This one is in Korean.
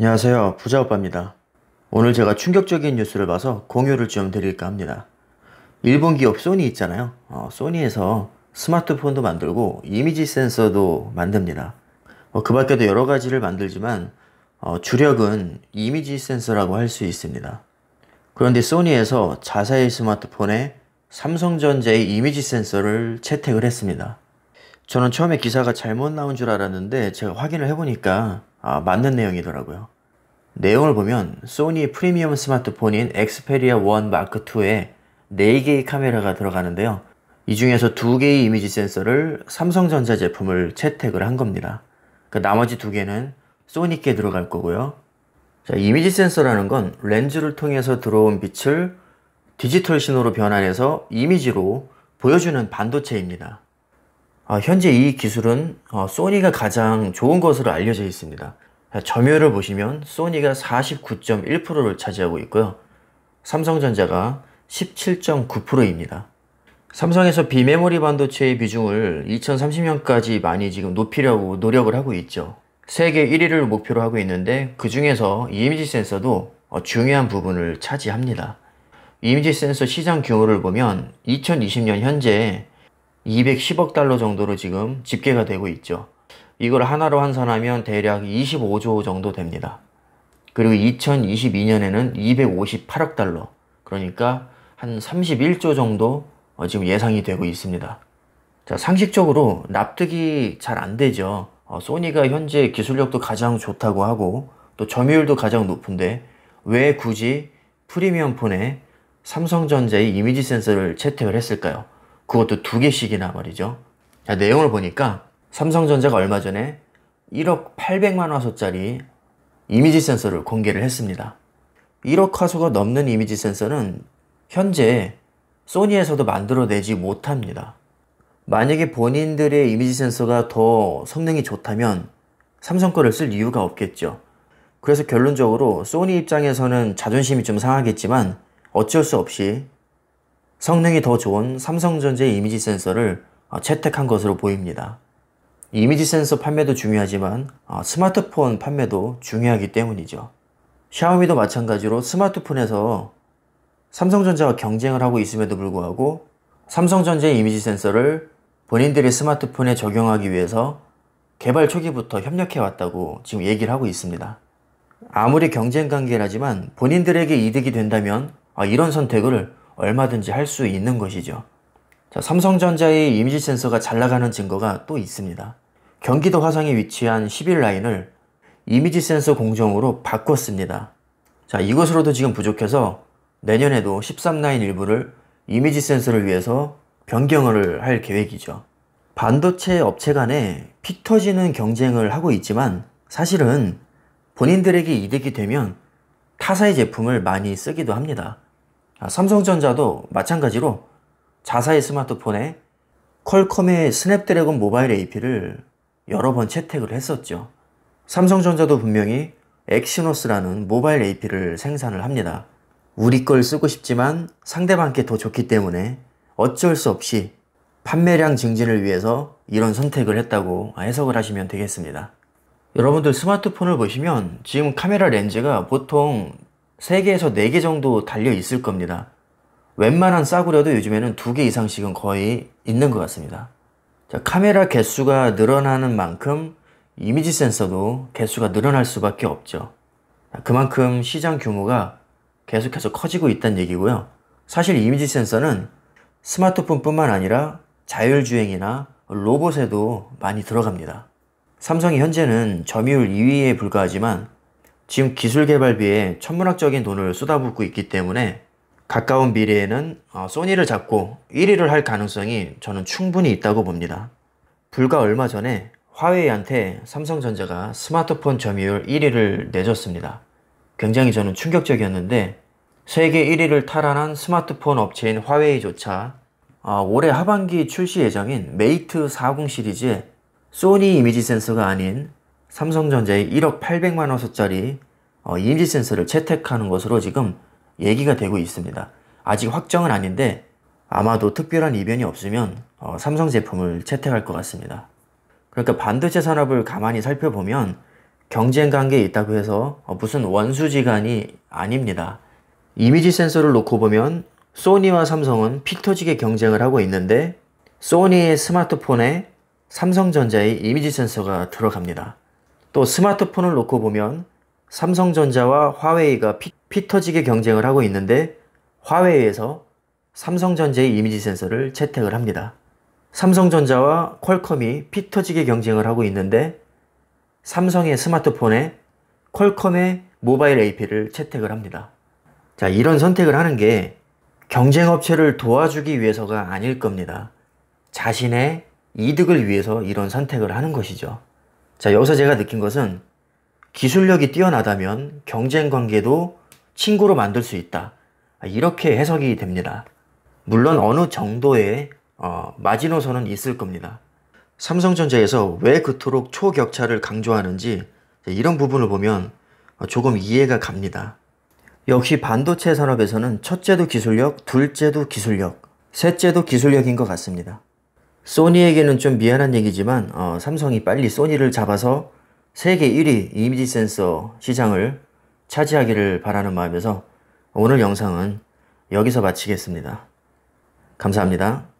안녕하세요. 부자오빠입니다. 오늘 제가 충격적인 뉴스를 봐서 공유를 좀 드릴까 합니다. 일본 기업 소니 있잖아요. 소니에서 스마트폰도 만들고 이미지 센서도 만듭니다. 그 밖에도 여러 가지를 만들지만 주력은 이미지 센서라고 할 수 있습니다. 그런데 소니에서 자사의 스마트폰에 삼성전자의 이미지 센서를 채택을 했습니다. 저는 처음에 기사가 잘못 나온 줄 알았는데 제가 확인을 해보니까 맞는 내용이더라고요. 내용을 보면 소니 프리미엄 스마트폰인 엑스페리아 1 마크 2에 4개의 카메라가 들어가는데요. 이 중에서 2개의 이미지 센서를 삼성전자 제품을 채택을 한 겁니다. 나머지 2개는 소니께 들어갈 거고요. 자, 이미지 센서라는 건 렌즈를 통해서 들어온 빛을 디지털 신호로 변환해서 이미지로 보여주는 반도체입니다. 현재 이 기술은 소니가 가장 좋은 것으로 알려져 있습니다. 점유율을 보시면 소니가 49.1%를 차지하고 있고요. 삼성전자가 17.9%입니다. 삼성에서 비메모리 반도체의 비중을 2030년까지 많이 지금 높이려고 노력을 하고 있죠. 세계 1위를 목표로 하고 있는데 그 중에서 이미지 센서도 중요한 부분을 차지합니다. 이미지 센서 시장 규모를 보면 2020년 현재 210억 달러 정도로 지금 집계가 되고 있죠. 이걸 하나로 환산하면 대략 25조 정도 됩니다. 그리고 2022년에는 258억 달러, 그러니까 한 31조 정도 지금 예상이 되고 있습니다. 자, 상식적으로 납득이 잘 안 되죠. 소니가 현재 기술력도 가장 좋다고 하고 또 점유율도 가장 높은데 왜 굳이 프리미엄 폰에 삼성전자의 이미지 센서를 채택을 했을까요? 그것도 2개씩이나 말이죠. 자, 내용을 보니까 삼성전자가 얼마 전에 1억 800만 화소짜리 이미지 센서를 공개를 했습니다. 1억 화소가 넘는 이미지 센서는 현재 소니에서도 만들어내지 못합니다. 만약에 본인들의 이미지 센서가 더 성능이 좋다면 삼성 거를 쓸 이유가 없겠죠. 그래서 결론적으로 소니 입장에서는 자존심이 좀 상하겠지만 어쩔 수 없이 성능이 더 좋은 삼성전자의 이미지 센서를 채택한 것으로 보입니다. 이미지 센서 판매도 중요하지만 스마트폰 판매도 중요하기 때문이죠. 샤오미도 마찬가지로 스마트폰에서 삼성전자와 경쟁을 하고 있음에도 불구하고 삼성전자의 이미지 센서를 본인들의 스마트폰에 적용하기 위해서 개발 초기부터 협력해왔다고 지금 얘기를 하고 있습니다. 아무리 경쟁 관계라지만 본인들에게 이득이 된다면 이런 선택을 얼마든지 할 수 있는 것이죠. 자, 삼성전자의 이미지 센서가 잘 나가는 증거가 또 있습니다. 경기도 화성에 위치한 11라인을 이미지 센서 공정으로 바꿨습니다. 자, 이것으로도 지금 부족해서 내년에도 13라인 일부를 이미지 센서를 위해서 변경을 할 계획이죠. 반도체 업체 간에 피 터지는 경쟁을 하고 있지만 사실은 본인들에게 이득이 되면 타사의 제품을 많이 쓰기도 합니다. 삼성전자도 마찬가지로 자사의 스마트폰에 퀄컴의 스냅드래곤 모바일 AP를 여러 번 채택을 했었죠. 삼성전자도 분명히 엑시노스라는 모바일 AP를 생산을 합니다. 우리 걸 쓰고 싶지만 상대방께 더 좋기 때문에 어쩔 수 없이 판매량 증진을 위해서 이런 선택을 했다고 해석을 하시면 되겠습니다. 여러분들 스마트폰을 보시면 지금 카메라 렌즈가 보통 3개에서 4개 정도 달려 있을 겁니다. 웬만한 싸구려도 요즘에는 2개 이상씩은 거의 있는 것 같습니다. 자, 카메라 개수가 늘어나는 만큼 이미지 센서도 개수가 늘어날 수밖에 없죠. 그만큼 시장 규모가 계속해서 커지고 있다는 얘기고요. 사실 이미지 센서는 스마트폰뿐만 아니라 자율주행이나 로봇에도 많이 들어갑니다. 삼성이 현재는 점유율 2위에 불과하지만 지금 기술 개발비에 천문학적인 돈을 쏟아붓고 있기 때문에 가까운 미래에는 소니를 잡고 1위를 할 가능성이 저는 충분히 있다고 봅니다. 불과 얼마 전에 화웨이한테 삼성전자가 스마트폰 점유율 1위를 내줬습니다. 굉장히 저는 충격적이었는데 세계 1위를 탈환한 스마트폰 업체인 화웨이조차 올해 하반기 출시 예정인 메이트 40 시리즈에 소니 이미지 센서가 아닌 삼성전자의 1억 800만 화소짜리 이미지 센서를 채택하는 것으로 지금 얘기가 되고 있습니다. 아직 확정은 아닌데 아마도 특별한 이변이 없으면 삼성 제품을 채택할 것 같습니다. 그러니까 반도체 산업을 가만히 살펴보면 경쟁 관계에 있다고 해서 무슨 원수지간이 아닙니다. 이미지 센서를 놓고 보면 소니와 삼성은 피 터지게 경쟁을 하고 있는데 소니의 스마트폰에 삼성전자의 이미지 센서가 들어갑니다. 또 스마트폰을 놓고 보면 삼성전자와 화웨이가 피 터지게 경쟁을 하고 있는데 화웨이에서 삼성전자의 이미지 센서를 채택을 합니다. 삼성전자와 퀄컴이 피 터지게 경쟁을 하고 있는데 삼성의 스마트폰에 퀄컴의 모바일 AP를 채택을 합니다. 자, 이런 선택을 하는 게 경쟁업체를 도와주기 위해서가 아닐 겁니다. 자신의 이득을 위해서 이런 선택을 하는 것이죠. 자, 여기서 제가 느낀 것은 기술력이 뛰어나다면 경쟁 관계도 친구로 만들 수 있다. 이렇게 해석이 됩니다. 물론 어느 정도의 마지노선은 있을 겁니다. 삼성전자에서 왜 그토록 초격차를 강조하는지 이런 부분을 보면 조금 이해가 갑니다. 역시 반도체 산업에서는 첫째도 기술력, 둘째도 기술력, 셋째도 기술력인 것 같습니다. 소니에게는 좀 미안한 얘기지만 삼성이 빨리 소니를 잡아서 세계 1위 이미지 센서 시장을 차지하기를 바라는 마음에서 오늘 영상은 여기서 마치겠습니다. 감사합니다.